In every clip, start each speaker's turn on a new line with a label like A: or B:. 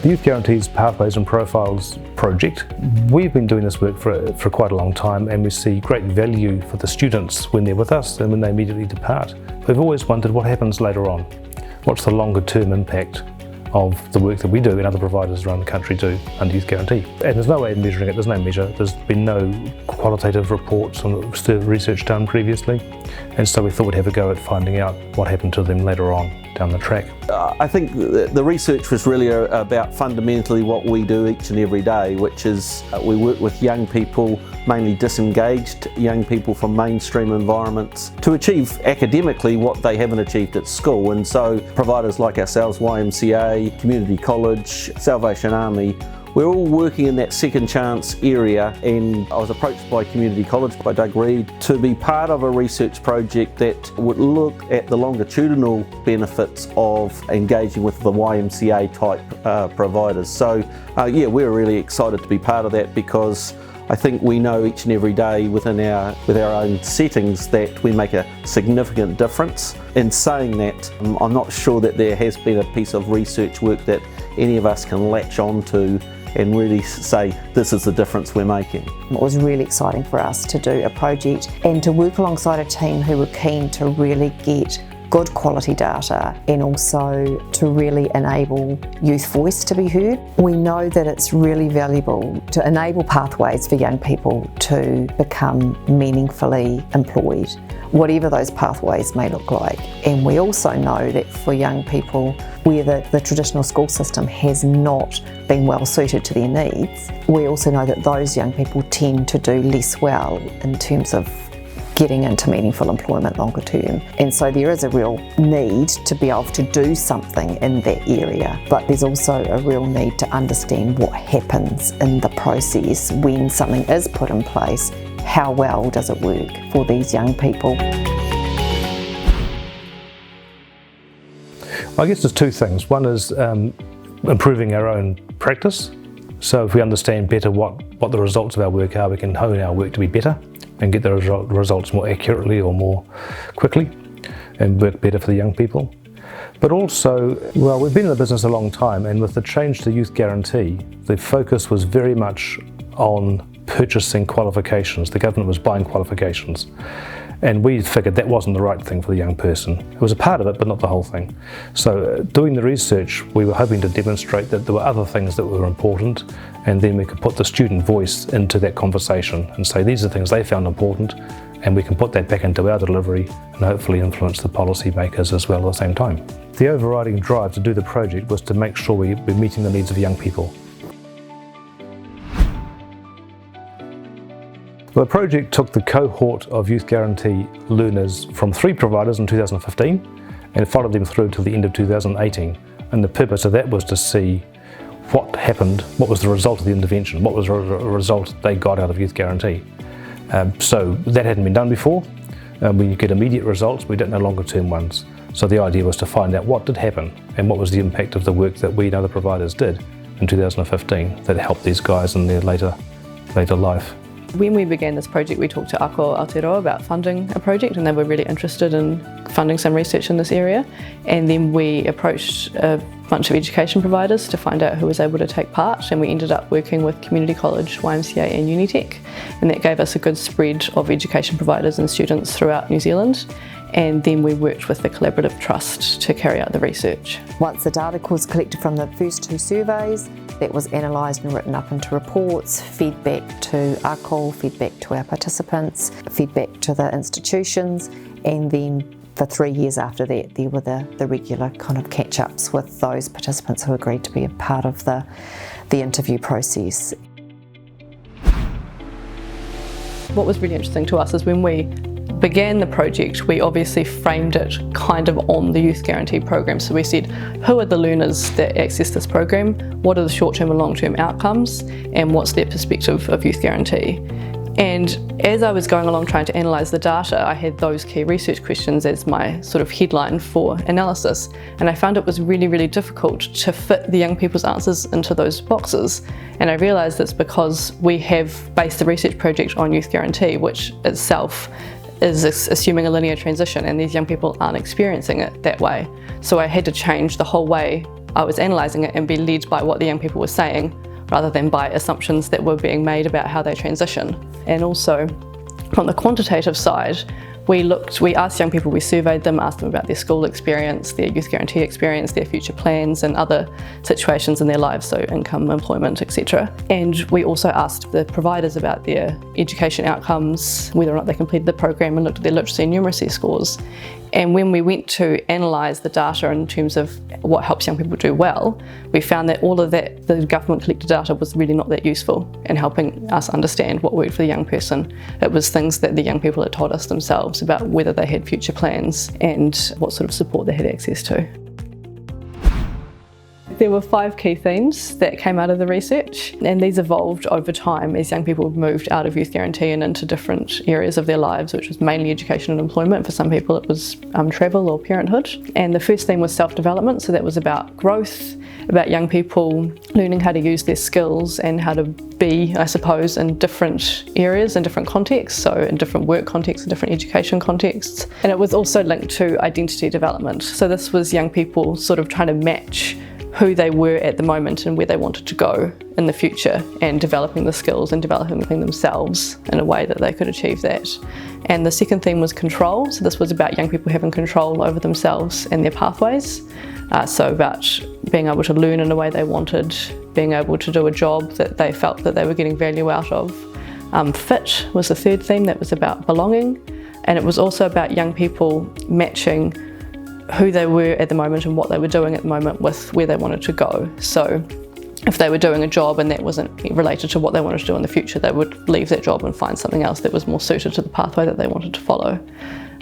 A: The Youth Guarantee's Pathways and Profiles project, we've been doing this work for quite a long time, and we see great value for the students when they're with us and when they immediately depart. We've always wondered what happens later on. What's the longer term impact of the work that we do and other providers around the country do under Youth Guarantee. And there's no way of measuring it, there's no measure. There's been no qualitative reports on research done previously, and so we thought we'd have a go at finding out what happened to them later on down the track.
B: I think the research was really about fundamentally what we do each and every day, which is we work with young people, mainly disengaged young people from mainstream environments, to achieve academically what they haven't achieved at school. And so providers like ourselves, YMCA, Community College, Salvation Army, we're all working in that second chance area, and I was approached by Community College, by Reid, to be part of a research project that would look at the longitudinal benefits of engaging with the YMCA type providers. So yeah, we're really excited to be part of that, because I think we know each and every day with our own settings that we make a significant difference. In saying that, I'm not sure that there has been a piece of research work that any of us can latch onto and really say, this is the difference we're making.
C: It was really exciting for us to do a project and to work alongside a team who were keen to really get good quality data and also to really enable youth voice to be heard. We know that it's really valuable to enable pathways for young people to become meaningfully employed, whatever those pathways may look like. And we also know that for young people where the traditional school system has not been well suited to their needs, we also know that those young people tend to do less well in terms of getting into meaningful employment longer term. And so there is a real need to be able to do something in that area, but there's also a real need to understand what happens in the process when something is put in place. How well does it work for these young people?
A: I guess there's two things. One is improving our own practice. So if we understand better what the results of our work are, we can hone our work to be better and get the results more accurately or more quickly and work better for the young people. But also, well, we've been in the business a long time, and with the change to Youth Guarantee, the focus was very much on purchasing qualifications. The government was buying qualifications. And we figured that wasn't the right thing for the young person. It was a part of it, but not the whole thing. So doing the research, we were hoping to demonstrate that there were other things that were important, and then we could put the student voice into that conversation and say these are things they found important, and we can put that back into our delivery and hopefully influence the policy makers as well at the same time. The overriding drive to do the project was to make sure we're meeting the needs of young people. The project took the cohort of Youth Guarantee learners from 3 providers in 2015 and followed them through to the end of 2018. And the purpose of that was to see what happened, what was the result of the intervention, what was the result they got out of Youth Guarantee. So that hadn't been done before. We get immediate results, we don't know longer term ones. So the idea was to find out what did happen and what was the impact of the work that we and other providers did in 2015 that helped these guys in their later life.
D: When we began this project, we talked to Ako Aotearoa about funding a project, and they were really interested in funding some research in this area. And then we approached a bunch of education providers to find out who was able to take part, and we ended up working with Community College, YMCA and Unitech, and that gave us a good spread of education providers and students throughout New Zealand. And then we worked with the Collaborative Trust to carry out the research.
C: Once the data was collected from the first 2 surveys, that was analysed and written up into reports, feedback to Ako, feedback to our participants, feedback to the institutions, and then for 3 years after that there were the regular kind of catch-ups with those participants who agreed to be a part of the interview process.
D: What was really interesting to us is when we began the project, we obviously framed it kind of on the Youth Guarantee program. So we said, who are the learners that access this program? What are the short-term and long-term outcomes? And what's their perspective of Youth Guarantee? And as I was going along trying to analyse the data, I had those key research questions as my sort of headline for analysis. And I found it was really, really difficult to fit the young people's answers into those boxes. And I realised it's because we have based the research project on Youth Guarantee, which itself is assuming a linear transition, and these young people aren't experiencing it that way. So I had to change the whole way I was analysing it and be led by what the young people were saying rather than by assumptions that were being made about how they transition. And also, on the quantitative side, we asked young people, we surveyed them, asked them about their school experience, their youth guarantee experience, their future plans and other situations in their lives, so income, employment, etc. And we also asked the providers about their education outcomes, whether or not they completed the program, and looked at their literacy and numeracy scores. And when we went to analyse the data in terms of what helps young people do well, we found that all of that, the government collected data, was really not that useful in helping us understand what worked for the young person. It was things that the young people had told us themselves about whether they had future plans and what sort of support they had access to. There were 5 key themes that came out of the research, and these evolved over time as young people moved out of youth guarantee and into different areas of their lives, which was mainly education and employment. For some people it was travel or parenthood. And the first theme was self-development, so that was about growth, about young people learning how to use their skills and how to be, I suppose, in different areas and different contexts, so in different work contexts and different education contexts. And it was also linked to identity development. So this was young people sort of trying to match who they were at the moment and where they wanted to go in the future, and developing the skills and developing themselves in a way that they could achieve that. And the second theme was control. So this was about young people having control over themselves and their pathways. So about being able to learn in a way they wanted, being able to do a job that they felt that they were getting value out of. Fit was the third theme, that was about belonging. And it was also about young people matching who they were at the moment and what they were doing at the moment with where they wanted to go. So if they were doing a job and that wasn't related to what they wanted to do in the future, they would leave that job and find something else that was more suited to the pathway that they wanted to follow.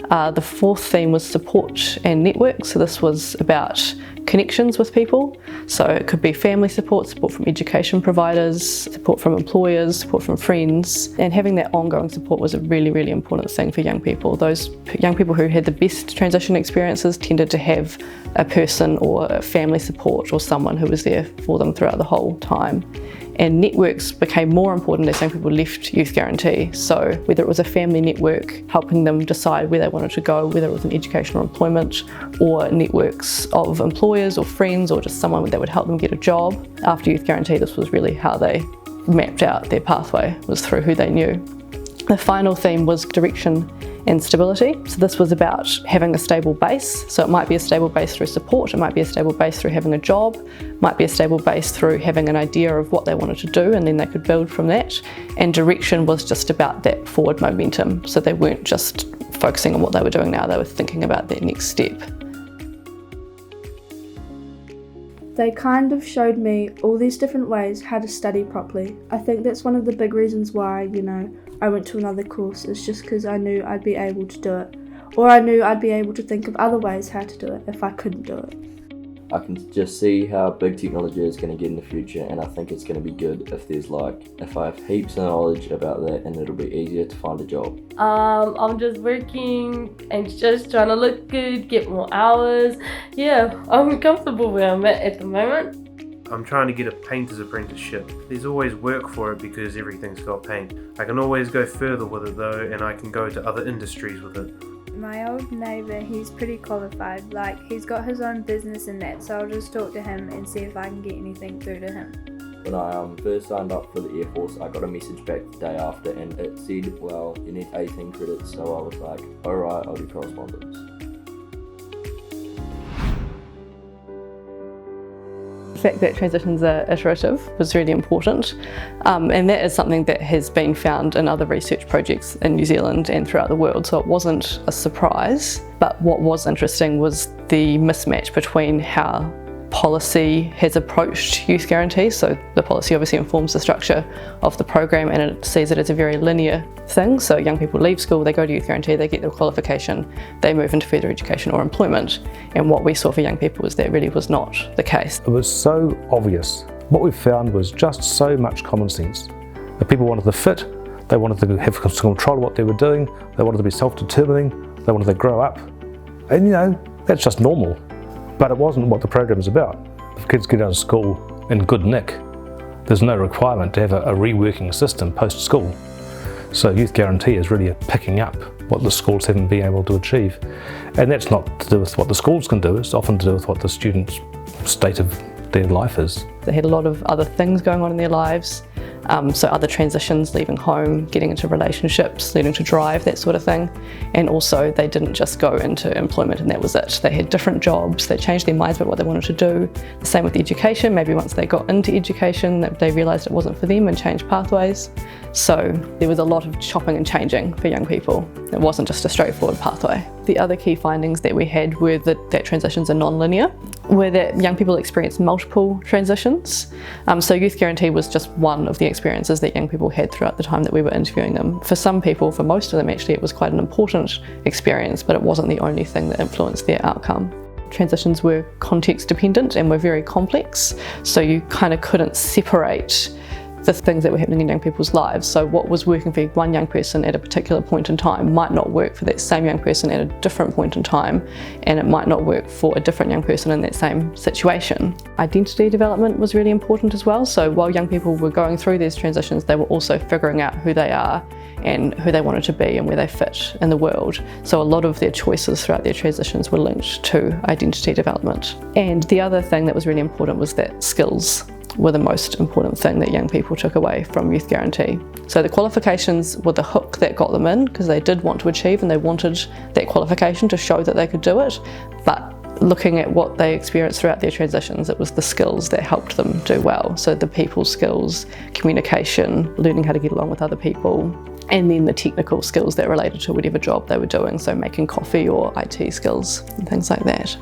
D: The fourth theme was support and network. So this was about connections with people. So it could be family support, support from education providers, support from employers, support from friends. And having that ongoing support was a really, really important thing for young people. Those young people who had the best transition experiences tended to have a person or a family support or someone who was there for them throughout the whole time. And networks became more important as young people left youth guarantee. So whether it was a family network helping them decide where they wanted to go, whether it was in education or employment, or networks of employers or friends or just someone that would help them get a job. After youth guarantee, this was really how they mapped out their pathway, was through who they knew. The final theme was direction and stability. So this was about having a stable base. So it might be a stable base through support, it might be a stable base through having a job, it might be a stable base through having an idea of what they wanted to do, and then they could build from that. And direction was just about that forward momentum. So they weren't just focusing on what they were doing now, they were thinking about their next step.
E: They kind of showed me all these different ways how to study properly. I think that's one of the big reasons why, I went to another course, is just because I knew I'd be able to do it. Or I knew I'd be able to think of other ways how to do it if I couldn't do it.
F: I can just see how big technology is going to get in the future, and I think it's going to be good if I have heaps of knowledge about that, and it'll be easier to find a job.
G: I'm just working and just trying to look good, get more hours. Yeah, I'm comfortable where I'm at the moment.
H: I'm trying to get a painter's apprenticeship. There's always work for it because everything's got paint. I can always go further with it though, and I can go to other industries with it.
I: My old neighbour, he's pretty qualified, he's got his own business and that, so I'll just talk to him and see if I can get anything through to him.
F: When I first signed up for the Air Force, I got a message back the day after and it said, well, you need 18 credits, so I was like, alright, I'll do correspondence.
D: The fact that transitions are iterative was really important, and that is something that has been found in other research projects in New Zealand and throughout the world, so it wasn't a surprise. But what was interesting was the mismatch between how policy has approached youth guarantee. So the policy obviously informs the structure of the program, and it sees it as a very linear thing. So young people leave school, they go to youth guarantee, they get their qualification, they move into further education or employment. And what we saw for young people was that really was not the case.
A: It was so obvious. What we found was just so much common sense. The people wanted to fit, they wanted to have control of what they were doing, they wanted to be self-determining, they wanted to grow up. And that's just normal. But it wasn't what the program is about. If kids get out of school in good nick, there's no requirement to have a reworking system post-school. So youth guarantee is really picking up what the schools haven't been able to achieve. And that's not to do with what the schools can do, it's often to do with what the students state of their life is.
D: They had a lot of other things going on in their lives, so other transitions, leaving home, getting into relationships, learning to drive, that sort of thing. And also they didn't just go into employment and that was it. They had different jobs, they changed their minds about what they wanted to do. The same with education, maybe once they got into education they realised it wasn't for them and changed pathways. So there was a lot of chopping and changing for young people. It wasn't just a straightforward pathway. The other key findings that we had were that transitions are non-linear, were that young people experience multiple transitions. So Youth Guarantee was just one of the experiences that young people had throughout the time that we were interviewing them. For some people, for most of them actually, it was quite an important experience, but it wasn't the only thing that influenced their outcome. Transitions were context dependent and were very complex, so you kind of couldn't separate the things that were happening in young people's lives. So what was working for one young person at a particular point in time might not work for that same young person at a different point in time, and it might not work for a different young person in that same situation. Identity development was really important as well. So while young people were going through these transitions, they were also figuring out who they are and who they wanted to be and where they fit in the world. So a lot of their choices throughout their transitions were linked to identity development. And the other thing that was really important was that skills were the most important thing that young people took away from Youth Guarantee. So the qualifications were the hook that got them in, because they did want to achieve and they wanted that qualification to show that they could do it. But looking at what they experienced throughout their transitions, it was the skills that helped them do well. So the people skills, communication, learning how to get along with other people, and then the technical skills that related to whatever job they were doing, so making coffee or IT skills and things like that.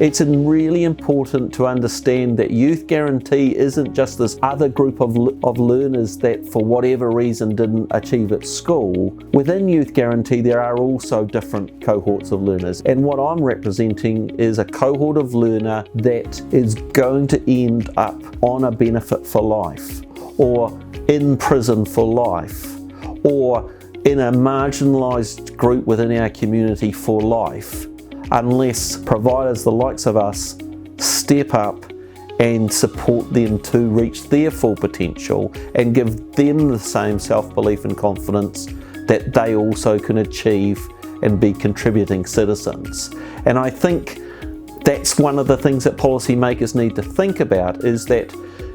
B: It's really important to understand that Youth Guarantee isn't just this other group of learners that for whatever reason didn't achieve at school. Within Youth Guarantee there are also different cohorts of learners, and what I'm representing is a cohort of learner that is going to end up on a benefit for life, or in prison for life, or in a marginalised group within our community for life, unless providers the likes of us step up and support them to reach their full potential and give them the same self-belief and confidence that they also can achieve and be contributing citizens. And I think that's one of the things that policymakers need to think about, is that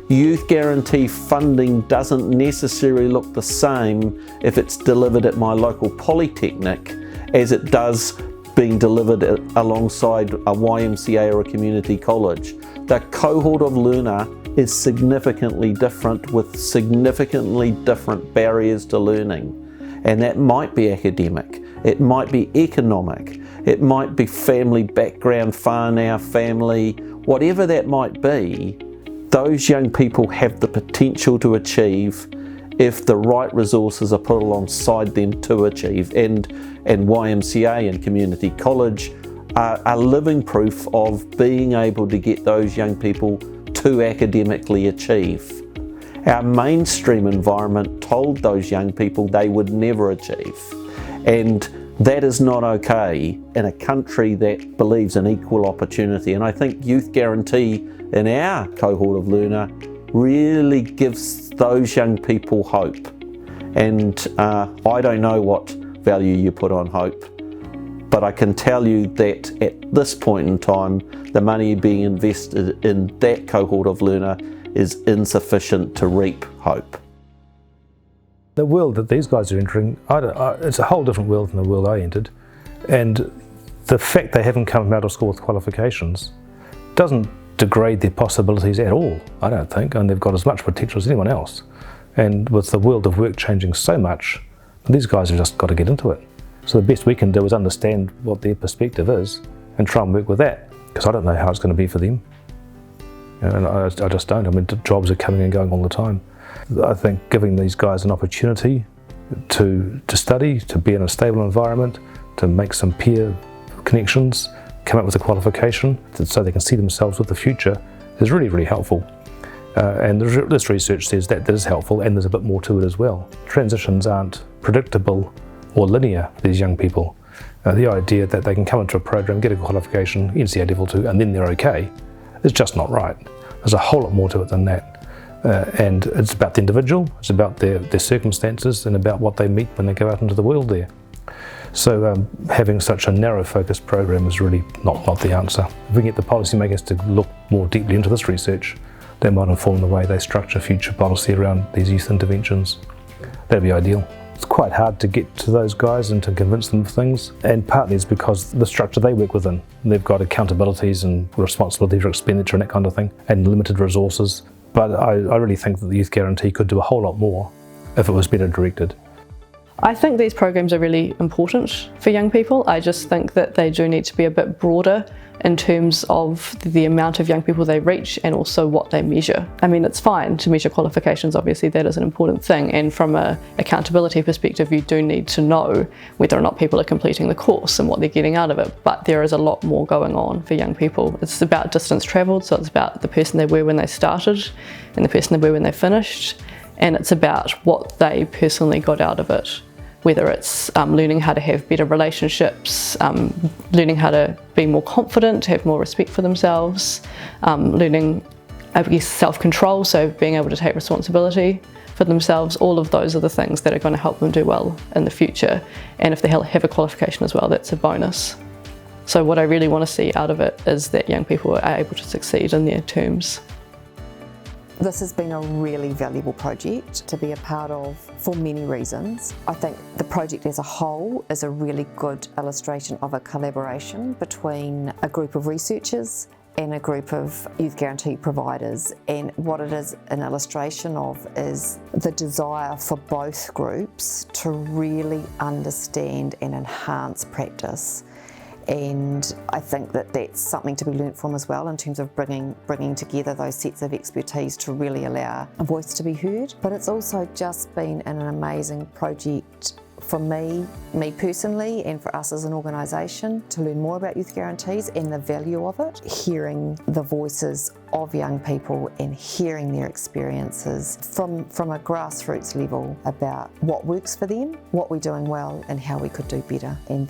B: Youth Guarantee funding doesn't necessarily look the same if it's delivered at my local polytechnic as it does being delivered alongside a YMCA or a community college. The cohort of learner is significantly different, with significantly different barriers to learning. And that might be academic, it might be economic, it might be family background, whānau family, whatever that might be. Those young people have the potential to achieve if the right resources are put alongside them to achieve, and YMCA and community college are living proof of being able to get those young people to academically achieve. Our mainstream environment told those young people they would never achieve, and that is not okay in a country that believes in equal opportunity. And I think Youth Guarantee in our cohort of learner really gives those young people hope. And I don't know what value you put on hope, but I can tell you that at this point in time, the money being invested in that cohort of learner is insufficient to reap hope.
A: The world that these guys are entering, it's a whole different world than the world I entered, and the fact they haven't come out of school with qualifications doesn't degrade their possibilities at all, I don't think, and they've got as much potential as anyone else. And with the world of work changing so much, these guys have just got to get into it. So the best we can do is understand what their perspective is and try and work with that, because I don't know how it's going to be for them. And I just don't. I mean, jobs are coming and going all the time. I think giving these guys an opportunity to study, to be in a stable environment, to make some peer connections, come up with a qualification so they can see themselves with the future is really, really helpful. And this research says that is helpful, and there's a bit more to it as well. Transitions aren't predictable or linear for these young people. The idea that they can come into a program, get a qualification, NCA level 2, and then they're okay, is just not right. There's a whole lot more to it than that. And it's about the individual, it's about their circumstances, and about what they meet when they go out into the world there. So having such a narrow focused program is really not the answer. If we can get the policymakers to look more deeply into this research, that might inform the way they structure future policy around these youth interventions. That'd be ideal. It's quite hard to get to those guys and to convince them of things, and partly it's because the structure they work within. They've got accountabilities and responsibility for expenditure and that kind of thing, and limited resources. But I really think that the Youth Guarantee could do a whole lot more if it was better directed.
D: I think these programs are really important for young people. I just think that they do need to be a bit broader in terms of the amount of young people they reach and also what they measure. I mean, it's fine to measure qualifications, obviously that is an important thing, and from an accountability perspective you do need to know whether or not people are completing the course and what they're getting out of it, but there is a lot more going on for young people. It's about distance travelled, so it's about the person they were when they started and the person they were when they finished, and it's about what they personally got out of it. Whether it's learning how to have better relationships, learning how to be more confident, have more respect for themselves, learning, I guess, self-control, so being able to take responsibility for themselves. All of those are the things that are going to help them do well in the future. And if they have a qualification as well, that's a bonus. So what I really want to see out of it is that young people are able to succeed in their terms.
C: This has been a really valuable project to be a part of for many reasons. I think the project as a whole is a really good illustration of a collaboration between a group of researchers and a group of Youth Guarantee providers, and what it is an illustration of is the desire for both groups to really understand and enhance practice. And I think that that's something to be learnt from as well in terms of bringing together those sets of expertise to really allow a voice to be heard. But it's also just been an amazing project for me personally, and for us as an organisation to learn more about youth guarantees and the value of it, hearing the voices of young people and hearing their experiences from a grassroots level about what works for them, what we're doing well and how we could do better. And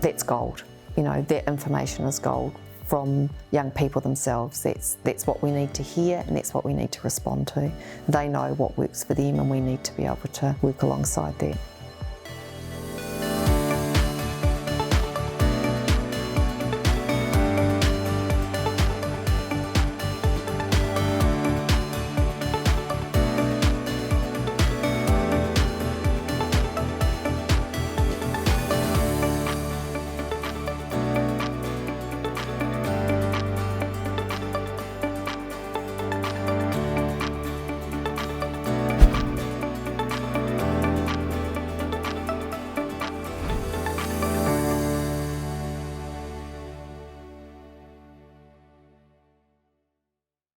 C: that's gold. You know, that information is gold from young people themselves. That's what we need to hear, and that's what we need to respond to. They know what works for them, and we need to be able to work alongside that.